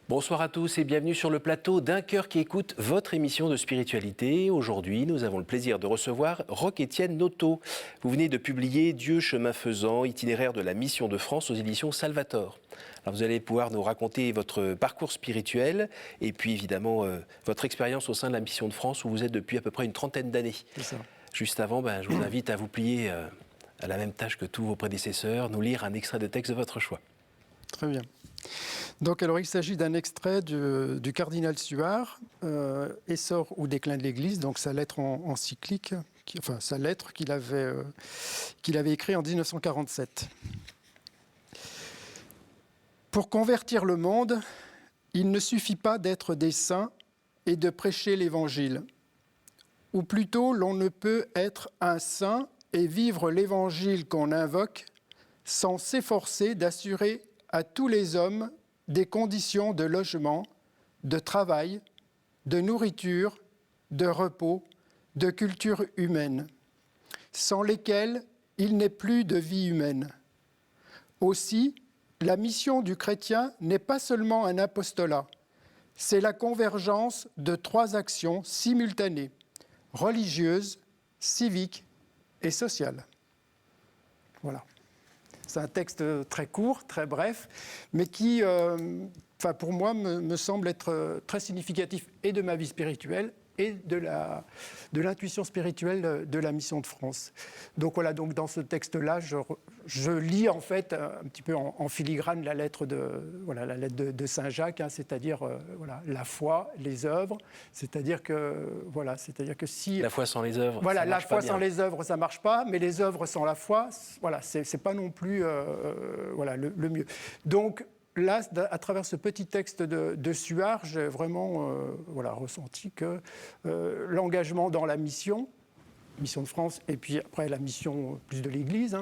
Bonsoir à tous et bienvenue sur le plateau d'Un cœur qui écoute, votre émission de spiritualité. Aujourd'hui, nous avons le plaisir de recevoir Roch-Étienne Noto. Vous venez de publier Dieu chemin faisant, itinéraire de la mission de France aux éditions Salvator. Alors vous allez pouvoir nous raconter votre parcours spirituel et puis évidemment votre expérience au sein de la mission de France où vous êtes depuis à peu près une trentaine d'années. C'est ça. Juste avant, je vous invite à vous plier à la même tâche que tous vos prédécesseurs, nous lire un extrait de texte de votre choix. Très bien. Donc, alors, il s'agit d'un extrait du cardinal Suard, Essor ou déclin de l'Église, donc sa lettre encyclique, sa lettre qu'il avait écrite en 1947. Pour convertir le monde, il ne suffit pas d'être des saints et de prêcher l'Évangile. Ou plutôt, l'on ne peut être un saint et vivre l'Évangile qu'on invoque sans s'efforcer d'assurer à tous les hommes des conditions de logement, de travail, de nourriture, de repos, de culture humaine, sans lesquelles il n'est plus de vie humaine. Aussi, la mission du chrétien n'est pas seulement un apostolat, c'est la convergence de 3 actions simultanées, religieuses, civiques et sociales. Voilà. C'est un texte très court, très bref, mais qui, pour moi, me semble être très significatif et de ma vie spirituelle et de l'intuition spirituelle de la mission de France. Donc voilà, donc dans ce texte-là, je lis en fait un petit peu en filigrane la lettre de Saint Jacques, c'est-à-dire la foi, les œuvres, c'est-à-dire que si la foi sans les œuvres, voilà, ça marche la foi pas bien. sans les œuvres, ça marche pas, mais les œuvres sans la foi, c'est pas non plus le mieux. Donc là, à travers ce petit texte de Suard, j'ai vraiment ressenti que l'engagement dans la mission de France, et puis après la mission plus de l'Église,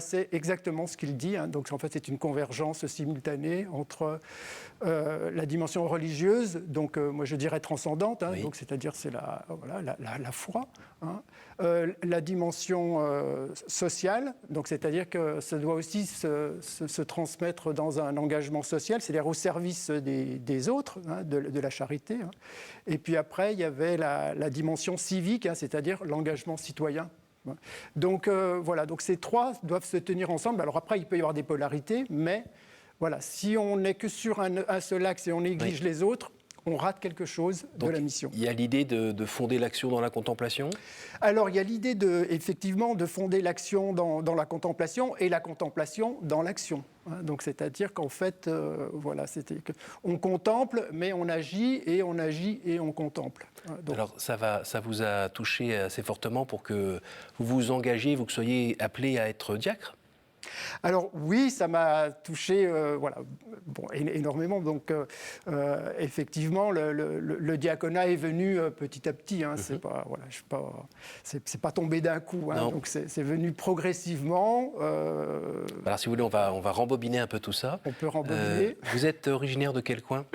c'est exactement ce qu'il dit. Donc en fait, c'est une convergence simultanée entre la dimension religieuse, donc moi je dirais transcendante, oui. donc c'est-à-dire c'est la foi, la dimension sociale, donc c'est-à-dire que ça doit aussi se transmettre dans un engagement social, c'est-à-dire au service des autres, de la charité. Et puis après, il y avait la dimension civique, c'est-à-dire l'engagement citoyen. Donc donc ces 3 doivent se tenir ensemble. Alors après, il peut y avoir des polarités, mais voilà, si on n'est que sur un seul axe et on néglige les autres, on rate quelque chose de la mission. Il y a l'idée de fonder l'action dans la contemplation ? Alors, il y a l'idée effectivement de fonder l'action dans la contemplation et la contemplation dans l'action. Donc, c'est-à-dire qu'en fait, on contemple, mais on agit et on agit et on contemple. Donc, alors, ça vous a touché assez fortement pour que vous vous engagiez, vous que soyez appelé à être diacre ? Alors oui, ça m'a touché énormément. Donc effectivement, le diaconat est venu petit à petit. C'est pas tombé d'un coup. Donc c'est venu progressivement. Alors si vous voulez, on va rembobiner un peu tout ça. On peut rembobiner. Vous êtes originaire de quel coin ?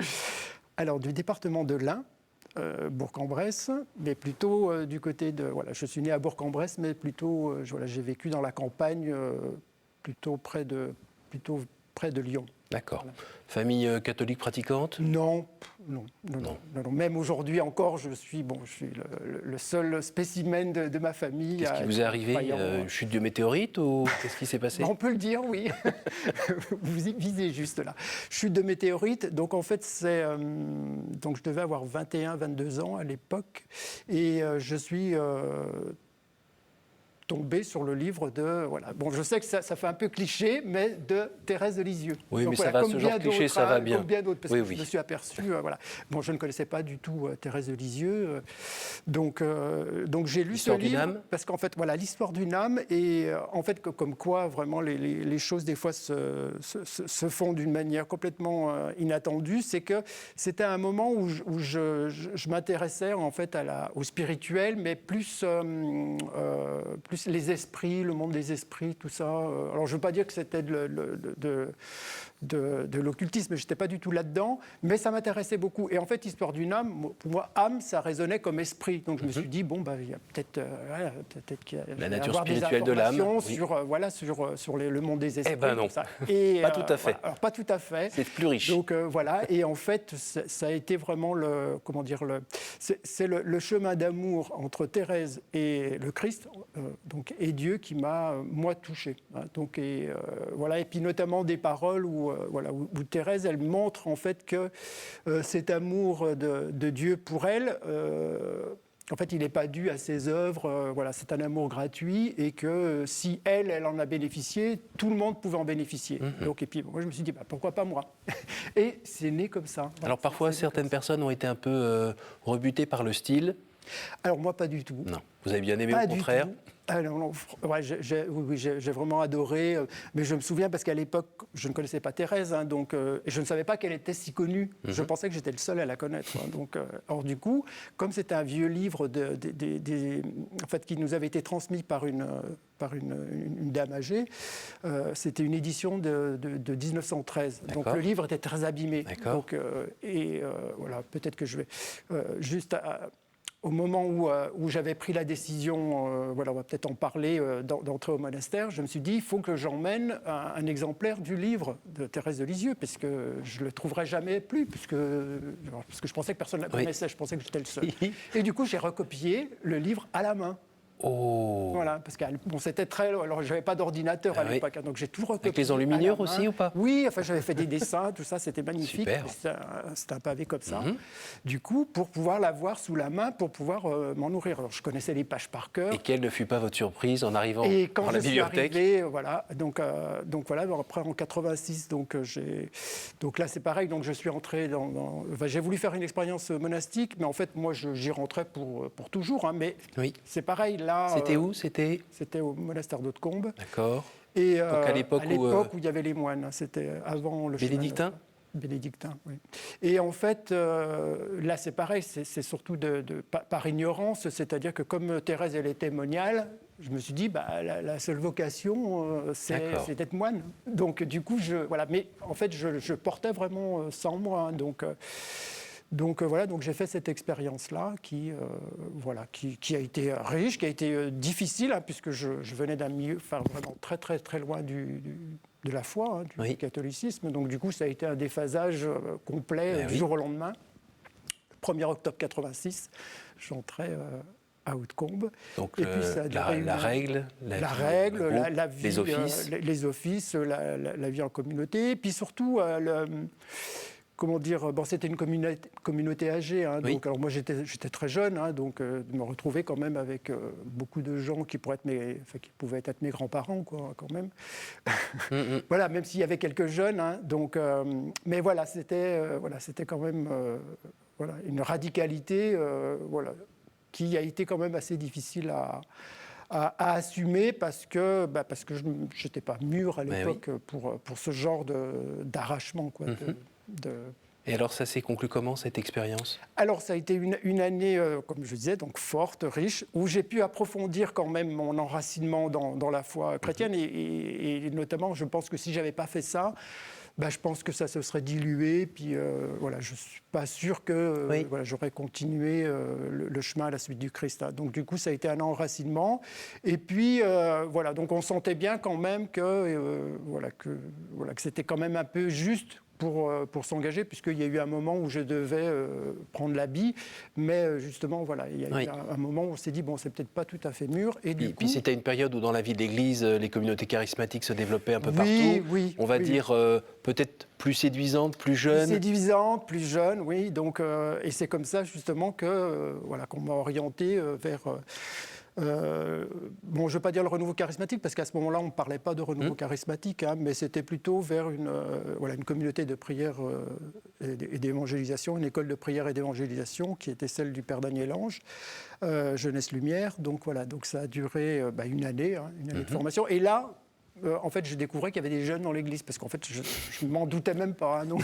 Alors du département de l'Ain. Bourg-en-Bresse, mais plutôt du côté de... je suis né à Bourg-en-Bresse, mais plutôt j'ai vécu dans la campagne, plutôt près de Lyon. D'accord. Voilà. Famille catholique pratiquante ? Non. Même aujourd'hui encore, je suis le seul spécimen de ma famille. Qu'est-ce qui vous est arrivé ? Une chute de météorite ou qu'est-ce qui s'est passé ? On peut le dire, oui. Vous visez juste là. Chute de météorite. Donc en fait, donc je devais avoir 21-22 ans à l'époque, et je suis tombé sur le livre de... je sais que ça fait un peu cliché, mais de Thérèse de Lisieux. Oui, donc, mais ça va, ce genre de cliché, ça va bien. Comme bien d'autres, parce que je me suis aperçu... je ne connaissais pas du tout Thérèse de Lisieux. Donc j'ai lu ce livre, parce qu'en fait, l'histoire d'une âme, et en fait, comme quoi, vraiment, les choses, des fois, se font d'une manière complètement inattendue. C'est que c'était un moment où je m'intéressais, en fait, au spirituel, mais plus plus les esprits, le monde des esprits, tout ça. Alors je ne veux pas dire que c'était de l'occultisme, je n'étais pas du tout là-dedans, mais ça m'intéressait beaucoup. Et en fait, Histoire d'une âme, pour moi, âme, ça résonnait comme esprit. Donc je me suis dit, bon, il y a peut-être qu'il y a la nature avoir spirituelle des de l'âme. sur le monde des esprits. Eh ben non, ça. Et, pas tout à fait. Alors, pas tout à fait. C'est plus riche. Donc voilà, et en fait, ça a été vraiment c'est le chemin d'amour entre Thérèse et le Christ, et Dieu qui m'a, moi, touché. Hein. Donc, voilà, et puis notamment des paroles où Thérèse, elle montre en fait que cet amour de Dieu pour elle, en fait, il n'est pas dû à ses œuvres, c'est un amour gratuit, et que si elle en a bénéficié, tout le monde pouvait en bénéficier. Donc, et puis moi, je me suis dit, pourquoi pas moi? Et c'est né comme ça. Voilà, alors parfois, certaines personnes ont été un peu rebutées par le style. Alors moi, pas du tout. Non, vous avez bien aimé Pas au contraire. Ah non, ouais, j'ai vraiment adoré, mais je me souviens parce qu'à l'époque, je ne connaissais pas Thérèse, hein, donc, et je ne savais pas qu'elle était si connue. Je pensais que j'étais le seul à la connaître. Hein, donc, or du coup, comme c'était un vieux livre en fait, qui nous avait été transmis par une dame âgée, c'était une édition de 1913. D'accord. Donc le livre était très abîmé. Donc, voilà, peut-être que je vais juste... Au moment où j'avais pris la décision, on va peut-être en parler, d'entrer au monastère, je me suis dit, il faut que j'emmène un exemplaire du livre de Thérèse de Lisieux, parce que je ne le trouverai jamais plus, parce que je pensais que personne ne la connaissait, je pensais que j'étais le seul. Et du coup, j'ai recopié le livre à la main. Oh. Voilà, parce que c'était très... Alors, je n'avais pas d'ordinateur à l'époque, donc j'ai tout recopié. Avec les enluminures aussi ou pas? Oui, enfin, j'avais fait des dessins, tout ça, c'était magnifique. C'était un pavé comme ça. Du coup, pour pouvoir l'avoir sous la main, pour pouvoir m'en nourrir. Alors, je connaissais les pages par cœur. Et quelle ne fut pas votre surprise en arrivant dans la bibliothèque? Et quand je suis arrivé, donc voilà, après en 86, donc là, c'est pareil, donc je suis entré j'ai voulu faire une expérience monastique, mais en fait, moi, j'y rentrais pour toujours, hein, mais c'est pareil. Là, c'était où? C'était au monastère d'Hautecombe. D'accord. Et donc à l'époque où il y avait les moines, c'était avant le bénédictin. Bénédictin, oui. Et en fait, là, c'est pareil, c'est surtout par ignorance, c'est-à-dire que comme Thérèse, elle était moniale, je me suis dit, la seule vocation, c'est d'être moine. Donc, du coup, voilà. Mais en fait, je portais vraiment ça en moi. Hein, donc voilà, donc j'ai fait cette expérience-là qui a été riche, qui a été difficile, hein, puisque je venais d'un milieu vraiment très très très loin de la foi, hein, du catholicisme. Donc du coup, ça a été un déphasage complet du jour au lendemain. 1er octobre 86, j'entrais à Hautecombe. Donc et puis ça a duré la règle, la vie, les offices, la vie en communauté, et puis surtout comment dire, c'était une communauté âgée, hein, donc alors moi j'étais très jeune, hein, donc de me retrouver quand même avec beaucoup de gens qui pouvaient être mes grands-parents, quoi, quand même. Voilà, même s'il y avait quelques jeunes, hein, donc, mais voilà, c'était quand même une radicalité, qui a été quand même assez difficile à assumer parce que je n'étais pas mûr à l'époque pour ce genre d'arrachement, quoi. Et alors ça s'est conclu comment, cette expérience? Alors ça a été une année, comme je disais, donc forte, riche, où j'ai pu approfondir quand même mon enracinement dans la foi chrétienne, et notamment, je pense que si je n'avais pas fait ça, je pense que ça se serait dilué, puis je ne suis pas sûr que j'aurais continué le chemin à la suite du Christ. Hein. Donc du coup, ça a été un enracinement. Et puis, donc on sentait bien quand même que c'était quand même un peu juste pour s'engager, puisqu'il y a eu un moment où je devais prendre l'habit, mais justement, il y a eu un moment où on s'est dit, c'est peut-être pas tout à fait mûr. Et puis c'était une période où dans la vie de l'Église, les communautés charismatiques se développaient un peu partout. On va dire peut-être plus séduisantes, plus jeunes. Plus séduisantes, plus jeunes, oui. Donc, et c'est comme ça justement qu'on m'a orienté vers... je ne veux pas dire le renouveau charismatique, parce qu'à ce moment-là, on ne parlait pas de renouveau charismatique, hein, mais c'était plutôt vers une communauté de prière et d'évangélisation, une école de prière et d'évangélisation qui était celle du Père Daniel Ange, Jeunesse Lumière. Donc ça a duré une année de formation. Et là, en fait, je découvrais qu'il y avait des jeunes dans l'église, parce qu'en fait, je ne m'en doutais même pas. Hein, donc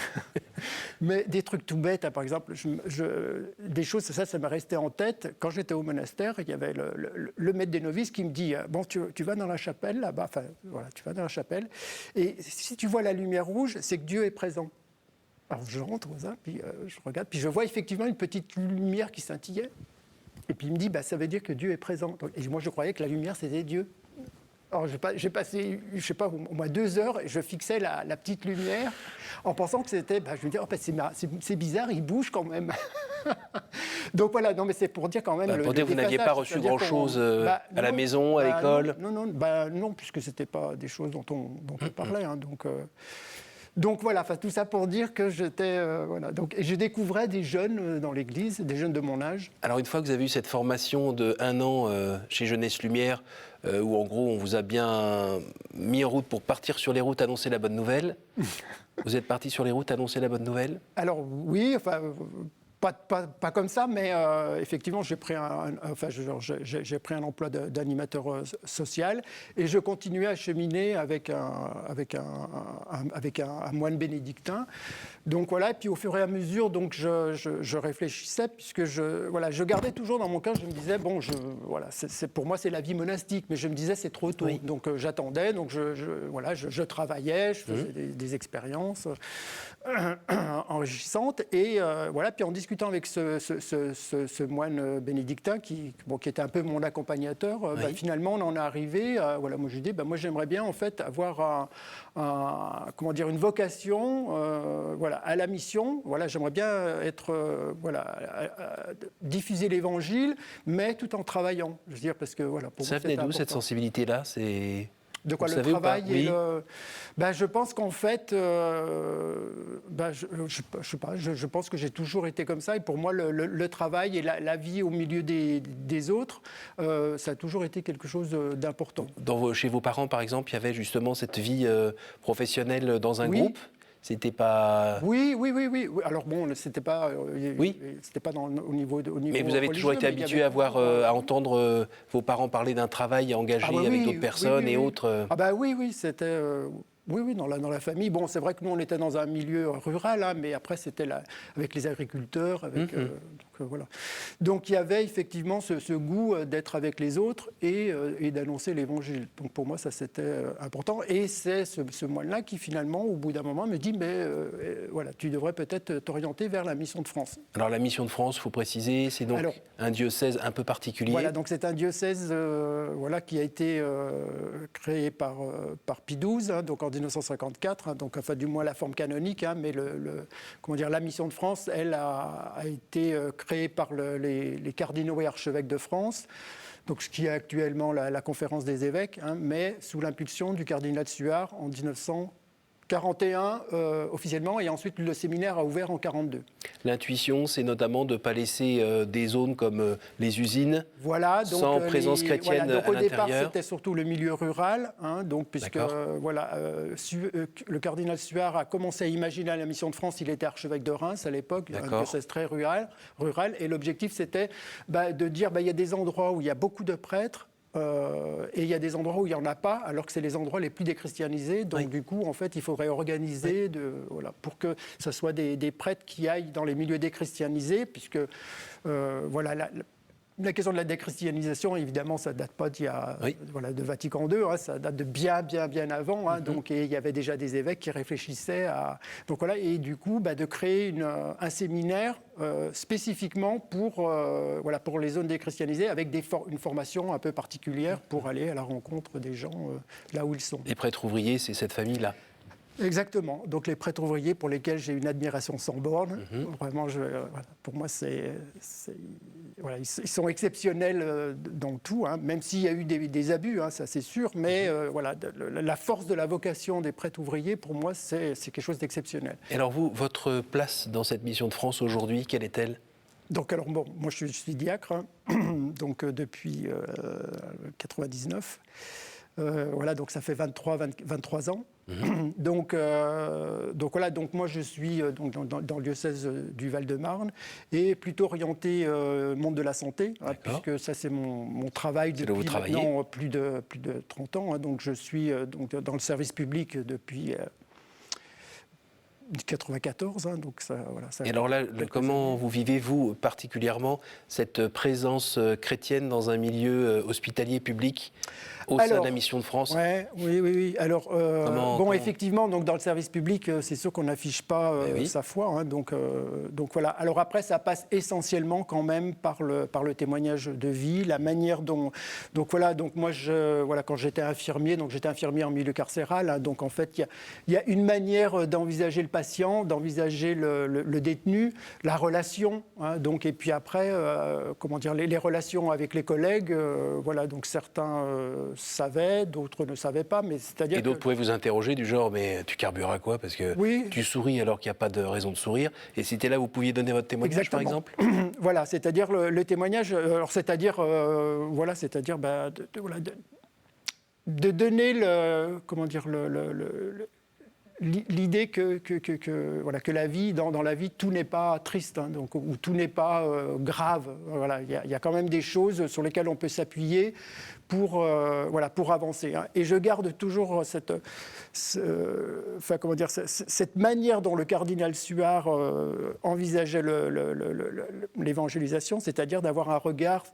Mais des trucs tout bêtes, hein, par exemple, des choses, ça m'est resté en tête. Quand j'étais au monastère, il y avait le maître des novices qui me dit bon, tu vas dans la chapelle, là-bas, enfin, voilà, tu vas dans la chapelle, et si tu vois la lumière rouge, c'est que Dieu est présent. Alors je rentre, ça, puis je regarde, puis je vois effectivement une petite lumière qui scintillait. Et puis il me dit ça veut dire que Dieu est présent. Et moi, je croyais que la lumière, c'était Dieu. Alors, j'ai passé, je sais pas, au moins 2 heures, et je fixais la petite lumière en pensant que c'était. Je me dis, c'est bizarre, il bouge quand même. Donc voilà, non, mais c'est pour dire quand même. Pour dire que vous n'aviez pas reçu grand-chose à la maison, à l'école. Non, puisque c'était pas des choses dont on parlait. Hein, donc voilà, tout ça pour dire que j'étais. Voilà, donc, et je découvrais des jeunes dans l'église, des jeunes de mon âge. Alors, une fois que vous avez eu cette formation de 1 an chez Jeunesse Lumière, où en gros on vous a bien mis en route pour partir sur les routes annoncer la bonne nouvelle, vous êtes parti sur les routes annoncer la bonne nouvelle ? Alors oui, pas comme ça, mais effectivement, j'ai pris j'ai pris un emploi d'animateur social et je continuais à cheminer avec un moine bénédictin. Donc voilà, et puis au fur et à mesure, donc je réfléchissais puisque je gardais toujours dans mon cœur, je me disais pour moi c'est la vie monastique, mais je me disais c'est trop tôt. Oui. Donc j'attendais, donc je travaillais, je faisais des expériences enrichissantes et puis en discutant avec ce moine bénédictin qui était un peu mon accompagnateur, finalement on en est arrivé. Moi je dis moi j'aimerais bien en fait avoir une vocation à la mission. J'aimerais bien être diffuser l'évangile, mais tout en travaillant. Je veux dire parce que pour ça venait d'où cette sensibilité-là, c'est... De quoi, le travail et je pense qu'en fait, je pense que j'ai toujours été comme ça. Et pour moi, le travail et la vie au milieu des autres, ça a toujours été quelque chose d'important. Chez vos parents, par exemple, il y avait justement cette vie professionnelle dans un groupe ? C'était pas... Oui. Alors bon, c'était pas au niveau mais vous avez toujours été habitué à entendre vos parents parler d'un travail engagé avec d'autres personnes et autres. Oui, c'était... Oui, dans la famille. Bon, c'est vrai que nous, on était dans un milieu rural, hein, mais après, c'était avec les agriculteurs. Voilà. Donc, il y avait effectivement ce goût d'être avec les autres et d'annoncer l'évangile. Donc, pour moi, ça, c'était important. Et c'est ce moine-là qui, finalement, au bout d'un moment, me dit, tu devrais peut-être t'orienter vers la Mission de France. Alors, la Mission de France, il faut préciser, c'est donc un diocèse un peu particulier. Voilà, donc c'est un diocèse qui a été créé par Pie XII, hein, donc en 1954, hein, du moins la forme canonique, hein, mais la Mission de France, elle a été créée par les cardinaux et archevêques de France, donc ce qui est actuellement la conférence des évêques, hein, mais sous l'impulsion du cardinal Suard en 1941 officiellement, et ensuite le séminaire a ouvert en 1942. L'intuition, c'est notamment de ne pas laisser des zones comme les usines sans présence chrétienne à l'intérieur. Au départ, c'était surtout le milieu rural, hein, puisque le cardinal Suard a commencé à imaginer la Mission de France, il était archevêque de Reims à l'époque, un diocèse très rural, et l'objectif c'était de dire il y a des endroits où il y a beaucoup de prêtres, et il y a des endroits où il n'y en a pas, alors que c'est les endroits les plus déchristianisés. Donc, du coup, en fait, il faudrait organiser pour que ce soit des prêtres qui aillent dans les milieux déchristianisés, puisque, la question de la déchristianisation, évidemment, ça ne date pas de Vatican II, hein, ça date de bien avant. Hein, et il y avait déjà des évêques qui réfléchissaient à... et du coup, de créer un séminaire spécifiquement pour les zones déchristianisées, avec une formation un peu particulière pour aller à la rencontre des gens là où ils sont. Les prêtres ouvriers, c'est cette famille-là. Exactement. Donc les prêtres ouvriers pour lesquels j'ai une admiration sans borne. Vraiment, pour moi, ils sont exceptionnels dans tout, hein, même s'il y a eu des abus, hein, ça c'est sûr. Mais la force de la vocation des prêtres ouvriers, pour moi, c'est quelque chose d'exceptionnel. Et alors vous, votre place dans cette Mission de France aujourd'hui, quelle est-elle ? Donc moi je suis diacre, hein, donc depuis 99. Donc ça fait 23 ans. Donc moi je suis dans le diocèse du Val-de-Marne et plutôt orienté monde de la santé, hein, puisque ça c'est mon travail depuis maintenant plus de 30 ans. Hein, donc je suis dans le service public depuis 94, hein, donc ça, voilà. Ça, et alors là, comment vous vivez, vous, particulièrement, cette présence chrétienne dans un milieu hospitalier public au sein de la Mission de France? Oui. Alors, comment... effectivement, donc, dans le service public, c'est sûr qu'on n'affiche pas sa foi. Hein, donc voilà. Alors après, ça passe essentiellement quand même par le témoignage de vie, la manière dont... Donc voilà, donc moi, quand j'étais infirmier en milieu carcéral, hein, donc en fait, il y a une manière d'envisager le patient, d'envisager le détenu, la relation, hein, donc, et puis après, les relations avec les collègues, voilà, donc certains savaient, d'autres ne savaient pas, mais c'est-à-dire et d'autres pouvaient vous interroger du genre, mais tu carbures à quoi? Parce que tu souris alors qu'il n'y a pas de raison de sourire, et si c'était là, vous pouviez donner votre témoignage, exactement. par exemple? Voilà, c'est-à-dire le témoignage, alors c'est-à-dire, de donner l'idée que la vie, dans la vie, tout n'est pas triste, hein, donc, ou tout n'est pas grave. Voilà, il y a quand même des choses sur lesquelles on peut s'appuyer pour avancer. Hein. Et je garde toujours cette manière dont le cardinal Suard envisageait l'évangélisation, c'est-à-dire d'avoir un regard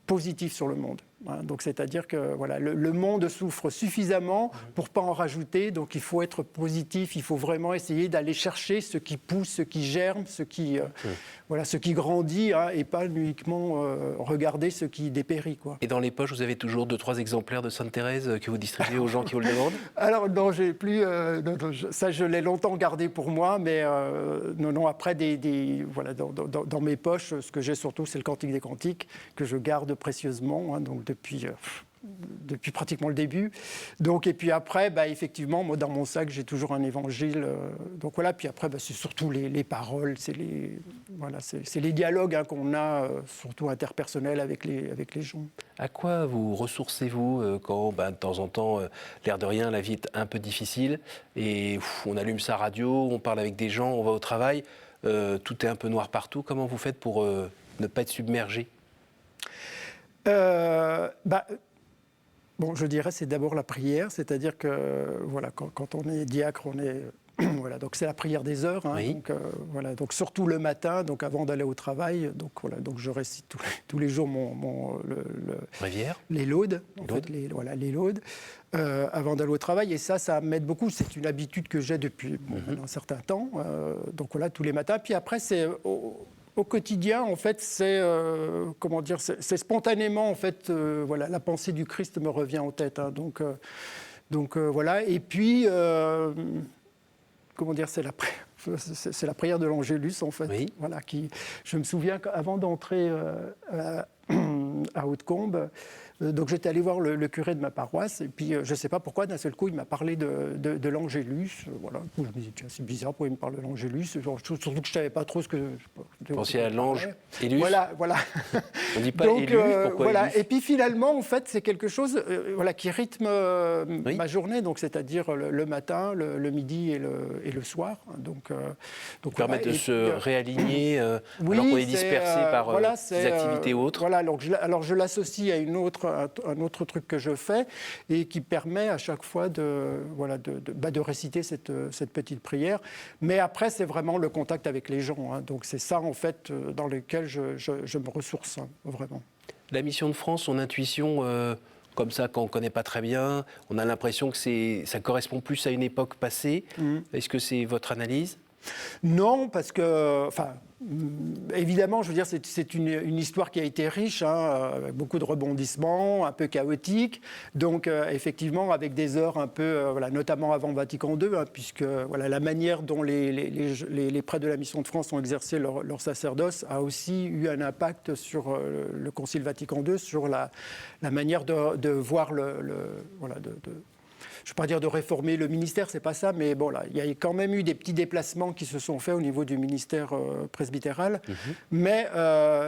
positif sur le monde. Hein. Donc, c'est-à-dire que le monde souffre suffisamment pour ne pas en rajouter, donc il faut être positif, il faut vraiment essayer d'aller chercher ce qui pousse, ce qui germe, ce qui grandit, hein, et pas uniquement regarder ce qui dépérit. Quoi. Et dans les poches, vous avez toujours 2-3 exemplaires de Sainte Thérèse que vous distribuez aux gens qui vous le demandent? Alors non, j'ai plus. Ça, je l'ai longtemps gardé pour moi, mais non. Après, dans mes poches, ce que j'ai surtout, c'est le Cantique des Cantiques que je garde précieusement, hein, donc depuis pratiquement le début. Donc, et puis après, effectivement, moi, dans mon sac, j'ai toujours un évangile. Donc voilà, puis après, c'est surtout les paroles, c'est les dialogues, hein, qu'on a, surtout interpersonnels avec les gens. À quoi vous ressourcez-vous quand, de temps en temps, l'air de rien, la vie est un peu difficile et on allume sa radio, on parle avec des gens, on va au travail, tout est un peu noir partout. Comment vous faites pour ne pas être submergé? Je dirais c'est d'abord la prière, c'est-à-dire que quand on est diacre, on est donc c'est la prière des heures, hein, oui. Donc surtout le matin, donc avant d'aller au travail, donc je récite tous les jours les laudes, les laudes. Avant d'aller au travail, et ça m'aide beaucoup. C'est une habitude que j'ai depuis un certain temps. Tous les matins. Puis après, c'est au quotidien, en fait, c'est spontanément, en fait, la pensée du Christ me revient en tête. Hein, et puis, c'est la prière de l'Angélus, en fait. Oui. Je me souviens qu'avant d'entrer à Hautecombe, donc j'étais allé voir le curé de ma paroisse, et puis je ne sais pas pourquoi, d'un seul coup, il m'a parlé de l'Angélus. Voilà. Je me disais, tiens, c'est bizarre, pourquoi il me parle de l'Angélus, surtout que je ne savais pas trop ce que... Vous pensiez à l'ange Élus? Voilà. On ne dit pas Élus, pourquoi Élus? Et puis finalement, en fait, c'est quelque chose qui rythme ma journée, donc c'est-à-dire le matin, le midi et le soir. Donc permet de se réaligner alors qu'on est dispersé par des activités autres. Alors je l'associe à un autre truc que je fais et qui permet à chaque fois de réciter cette petite prière. Mais après, c'est vraiment le contact avec les gens. Hein. Donc c'est ça, en fait, dans lequel je me ressource, hein, vraiment. La Mission de France, son intuition, comme ça, quand on ne connaît pas très bien, on a l'impression que ça correspond plus à une époque passée. Est-ce que c'est votre analyse? Non, parce que... évidemment, je veux dire, c'est une histoire qui a été riche, hein, avec beaucoup de rebondissements, un peu chaotique. Donc, effectivement, avec des heures un peu, notamment avant Vatican II, hein, puisque la manière dont les prêtres de la Mission de France ont exercé leur sacerdoce a aussi eu un impact sur le Concile Vatican II, sur la manière de voir je ne veux pas dire de réformer le ministère, c'est pas ça, mais bon, là, il y a quand même eu des petits déplacements qui se sont faits au niveau du ministère presbytéral. Mais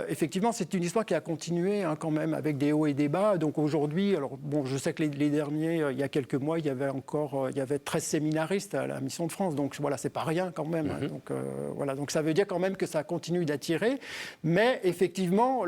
effectivement, c'est une histoire qui a continué, hein, quand même, avec des hauts et des bas. Donc aujourd'hui, alors bon, je sais que les derniers, il y a quelques mois, il y avait 13 séminaristes à la Mission de France. Donc voilà, c'est pas rien quand même. Hein. Donc ça veut dire quand même que ça continue d'attirer. Mais effectivement,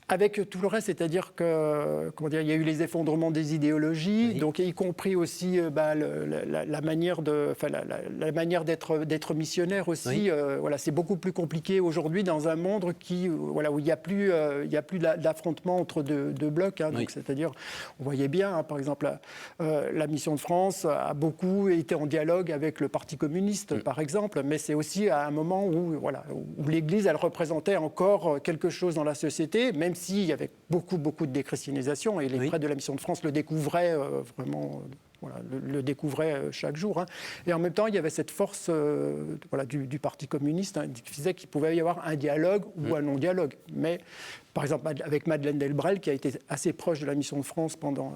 Avec tout le reste, c'est-à-dire que, comment dire, il y a eu les effondrements des idéologies, Oui. donc y compris aussi la manière la manière d'être missionnaire aussi. Oui. Voilà, c'est beaucoup plus compliqué aujourd'hui dans un monde où il n'y a plus d'affrontement entre deux blocs. Hein, Oui. donc, c'est-à-dire, on voyait bien, hein, par exemple, la Mission de France a beaucoup été en dialogue avec le Parti communiste, par exemple, mais c'est aussi à un moment où l'Église, elle représentait encore quelque chose dans la société, même s'il y avait beaucoup de déchristianisation, et les prêtres de la Mission de France le découvraient vraiment... le découvrait chaque jour. Hein. Et en même temps, il y avait cette force du Parti communiste, hein, qui faisait qu'il pouvait y avoir un dialogue ou un non-dialogue. Mais, par exemple, avec Madeleine Delbrel, qui a été assez proche de la Mission de France pendant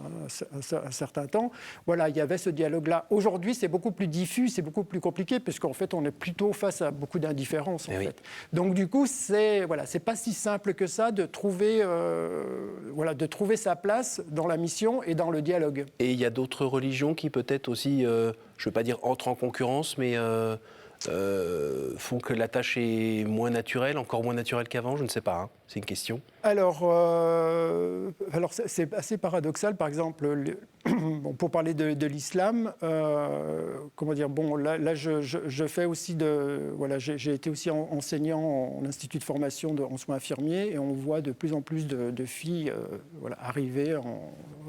un certain temps, voilà, il y avait ce dialogue-là. Aujourd'hui, c'est beaucoup plus diffus, c'est beaucoup plus compliqué, puisqu'en fait, on est plutôt face à beaucoup d'indifférence. En fait. Donc, du coup, c'est pas si simple que ça de trouver sa place dans la mission et dans le dialogue. Et il y a d'autres religions qui peut-être aussi, je ne veux pas dire entrent en concurrence, mais font que la tâche est moins naturelle, encore moins naturelle qu'avant, je ne sais pas, hein. C'est une question. Alors c'est assez paradoxal. Par exemple, pour parler de l'islam, comment dire, bon, là je fais aussi j'ai été aussi enseignant en institut de formation en soins infirmiers, et on voit de plus en plus de filles arriver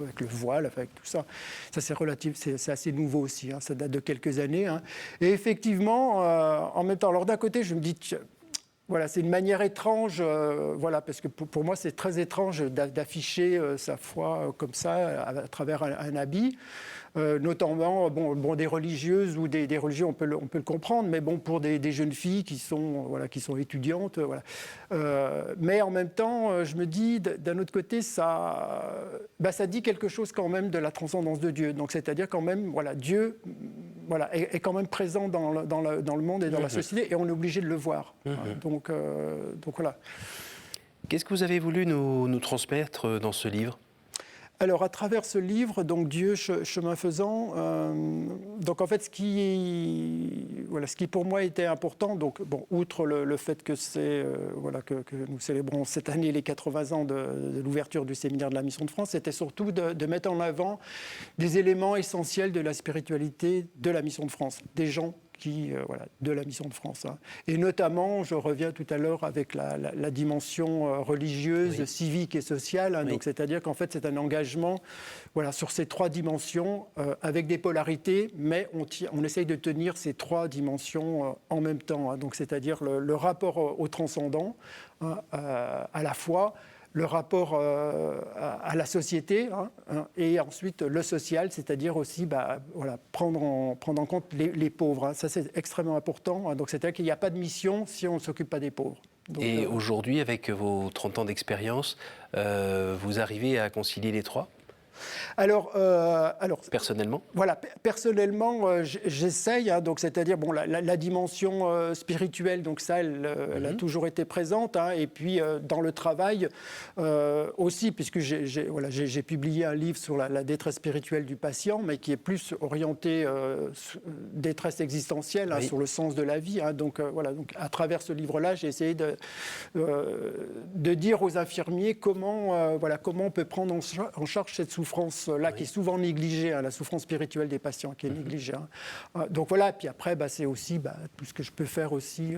avec le voile, avec tout ça. Ça c'est assez nouveau aussi, hein, ça date de quelques années. Hein. Et effectivement, en même temps, alors d'un côté, je me dis... Voilà, c'est une manière étrange, parce que pour moi, c'est très étrange d'afficher sa foi comme ça, à travers un habit. Notamment des religieuses ou des religieux, on peut le comprendre, mais bon, pour des jeunes filles qui sont étudiantes. Mais en même temps, je me dis, d'un autre côté, ça dit quelque chose quand même de la transcendance de Dieu. Donc, c'est-à-dire quand même, Dieu est quand même présent dans le monde et dans la société, et on est obligé de le voir. Donc voilà. Qu'est-ce que vous avez voulu nous transmettre dans ce livre ? Alors, à travers ce livre, donc Dieu, chemin faisant, donc en fait, ce qui pour moi était important, donc outre le fait que que nous célébrons cette année les 80 ans de l'ouverture du séminaire de la Mission de France, c'était surtout de mettre en avant des éléments essentiels de la spiritualité de la Mission de France, des gens de la Mission de France. Hein. Et notamment, je reviens tout à l'heure avec la dimension religieuse, civique et sociale. Hein, donc, c'est-à-dire qu'en fait, c'est un engagement sur ces trois dimensions, avec des polarités, mais on essaye de tenir ces trois dimensions en même temps. Hein. Donc, c'est-à-dire le rapport au transcendant, hein, à la foi, le rapport à la société, et ensuite le social, c'est-à-dire aussi prendre en compte les pauvres. Hein. Ça, c'est extrêmement important. Hein. Donc, c'est-à-dire qu'il n'y a pas de mission si on ne s'occupe pas des pauvres. Donc, et aujourd'hui, avec vos 30 ans d'expérience, vous arrivez à concilier les trois ? Alors, personnellement, personnellement, j'essaye. Hein, donc, c'est-à-dire, la dimension spirituelle, donc ça, elle a toujours été présente. Hein, et puis, dans le travail aussi, puisque j'ai publié un livre sur la détresse spirituelle du patient, mais qui est plus orienté détresse existentielle, hein, sur le sens de la vie. Hein, donc, donc, à travers ce livre-là, j'ai essayé de dire aux infirmiers comment on peut prendre en charge cette souffrance-là, qui est souvent négligée, hein, la souffrance spirituelle des patients qui est négligée. Hein. Donc voilà, puis après, c'est aussi tout ce que je peux faire aussi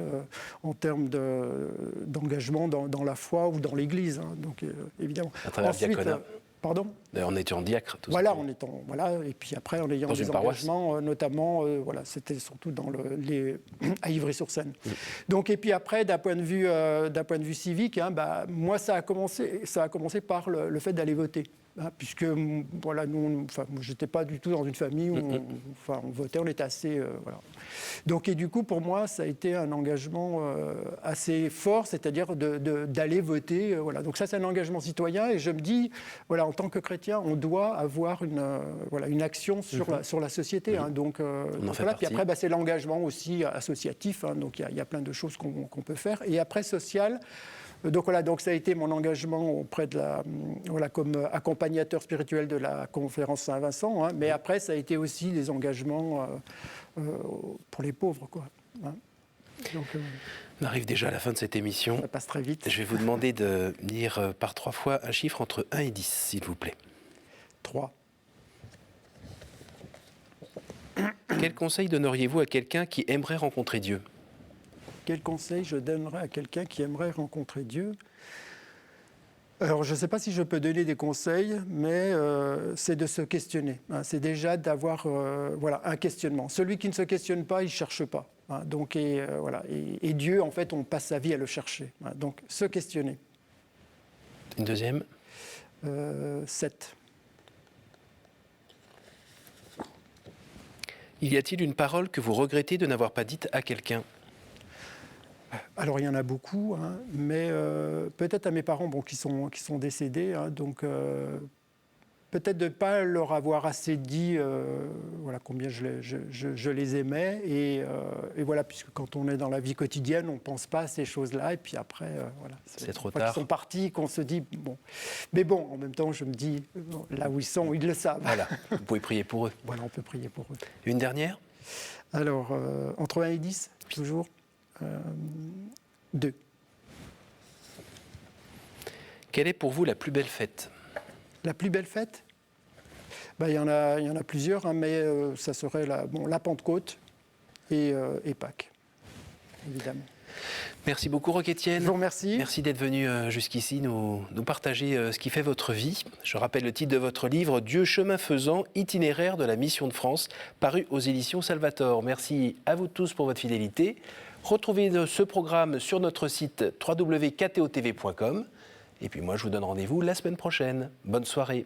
en termes d'engagement dans la foi ou dans l'Église. Hein. Donc évidemment. À travers le diaconat. Pardon ? En étant diacre, tout ça. Et puis après en ayant des engagements, notamment, c'était surtout à Ivry-sur-Seine. Donc, et puis après, d'un point de vue civique, hein, moi, ça a commencé par le fait d'aller voter. Hein, puisque j'étais pas du tout dans une famille où on votait, on était assez Donc, et du coup, pour moi, ça a été un engagement assez fort, c'est-à-dire d'aller voter. Donc ça, c'est un engagement citoyen, et je me dis, en tant que chrétien, on doit avoir une action sur la société. Hein, donc puis après, c'est l'engagement aussi associatif. Hein, donc il y a plein de choses qu'on peut faire. Et après, social. Donc ça a été mon engagement auprès de comme accompagnateur spirituel de la conférence Saint-Vincent, hein, mais après ça a été aussi des engagements pour les pauvres, quoi. Hein. Donc, On arrive déjà à la fin de cette émission. ça passe très vite. Je vais vous demander de dire par 3 fois un chiffre entre 1 et 10, s'il vous plaît. 3. Quel conseil donneriez-vous à quelqu'un qui aimerait rencontrer Dieu ? Quel conseil je donnerais à quelqu'un qui aimerait rencontrer Dieu ? Alors, je ne sais pas si je peux donner des conseils, mais c'est de se questionner. Hein. C'est déjà d'avoir un questionnement. Celui qui ne se questionne pas, il ne cherche pas. Hein. Donc, et Dieu, en fait, on passe sa vie à le chercher. Hein. Donc, se questionner. Une deuxième ? 7. Y a-t-il une parole que vous regrettez de n'avoir pas dite à quelqu'un ? Alors, il y en a beaucoup, hein, mais peut-être à mes parents qui sont décédés. Hein, donc, peut-être de ne pas leur avoir assez dit combien je les aimais. Et voilà, puisque quand on est dans la vie quotidienne, on ne pense pas à ces choses-là. Et puis après, c'est trop une fois tard. qu'ils sont partis, qu'on se dit, bon. Mais bon, en même temps, je me dis, là où ils sont, ils le savent. Voilà, vous pouvez prier pour eux. Voilà, on peut prier pour eux. Une dernière ? Alors, entre 1 et 10, toujours 2. Quelle est pour vous la plus belle fête ? La plus belle fête ? Il y en a plusieurs, hein, mais ça serait la Pentecôte et Pâques, évidemment. Merci beaucoup, Roch-Étienne. Je vous remercie. Merci d'être venu jusqu'ici nous partager ce qui fait votre vie. Je rappelle le titre de votre livre, Dieu chemin faisant, itinéraire de la mission de France, paru aux éditions Salvator. Merci à vous tous pour votre fidélité. Retrouvez ce programme sur notre site www.ktotv.com. Et puis moi, je vous donne rendez-vous la semaine prochaine. Bonne soirée.